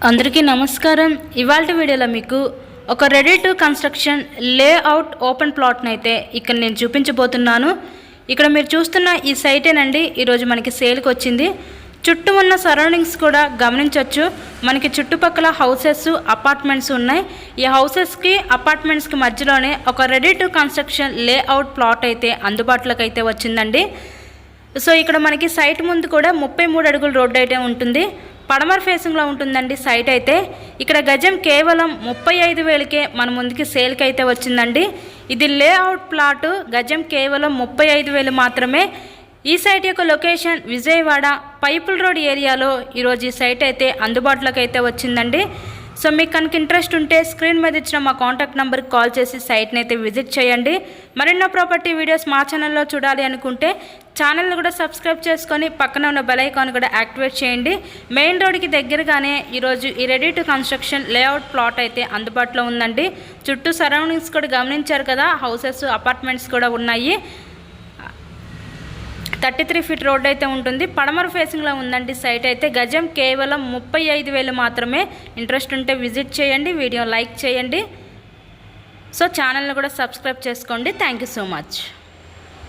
అందరికీ నమస్కారం. ఇవాల్టి వీడియోలో మీకు ఒక ready to construction layout open ప్లాట్ని అయితే ఇక్కడ నేను చూపించబోతున్నాను. ఇక్కడ మీరు చూస్తున్న ఈ సైటేనండి ఈరోజు మనకి సేల్కి వచ్చింది. చుట్టూ ఉన్న సరౌండింగ్స్ కూడా గమనించవచ్చు. మనకి చుట్టుపక్కల హౌసెస్ అపార్ట్మెంట్స్ ఉన్నాయి. ఈ హౌసెస్కి అపార్ట్మెంట్స్కి మధ్యలోనే ఒక ready to construction layout plot అయితే అందుబాటులోకి అయితే వచ్చిందండి. సో ఇక్కడ మనకి సైట్ ముందు కూడా 33 అడుగుల రోడ్డు అయితే ఉంటుంది. పడమర ఫేసింగ్లో ఉంటుందండి సైట్ అయితే. ఇక్కడ గజం కేవలం 35,000కే మన ముందుకి సేల్కి అయితే వచ్చిందండి. ఇది లేఅవుట్ ప్లాటు, గజం కేవలం 35,000 మాత్రమే. ఈ సైట్ యొక్క లొకేషన్ విజయవాడ పైపుల్ రోడ్ ఏరియాలో ఈరోజు ఈ సైట్ అయితే అందుబాటులోకి అయితే వచ్చిందండి. సో మీకు కనుక ఇంట్రెస్ట్ ఉంటే స్క్రీన్ మీద ఇచ్చిన మా కాంటాక్ట్ నెంబర్కి కాల్ చేసి సైట్ని అయితే విజిట్ చేయండి. మరెన్నో ప్రాపర్టీ వీడియోస్ మా ఛానల్లో చూడాలి అనుకుంటే ఛానల్ని కూడా సబ్స్క్రైబ్ చేసుకొని పక్కన ఉన్న బెల్ ఐకాన్ కూడా యాక్టివేట్ చేయండి. మెయిన్ రోడ్కి దగ్గరగానే ఈరోజు ఈ ready to construction layout plot అయితే అందుబాటులో ఉందండి. చుట్టూ సరౌండింగ్స్ కూడా గమనించారు కదా, హౌసెస్ అపార్ట్మెంట్స్ కూడా ఉన్నాయి. 33 ఫీట్ రోడ్ అయితే ఉంటుంది. పడమర ఫేసింగ్లో ఉందండి సైట్ అయితే. గజం కేవలం 35,000 మాత్రమే. ఇంట్రెస్ట్ ఉంటే విజిట్ చేయండి, వీడియో లైక్ చేయండి. సో ఛానల్ని కూడా సబ్స్క్రైబ్ చేసుకోండి. Thank you so much.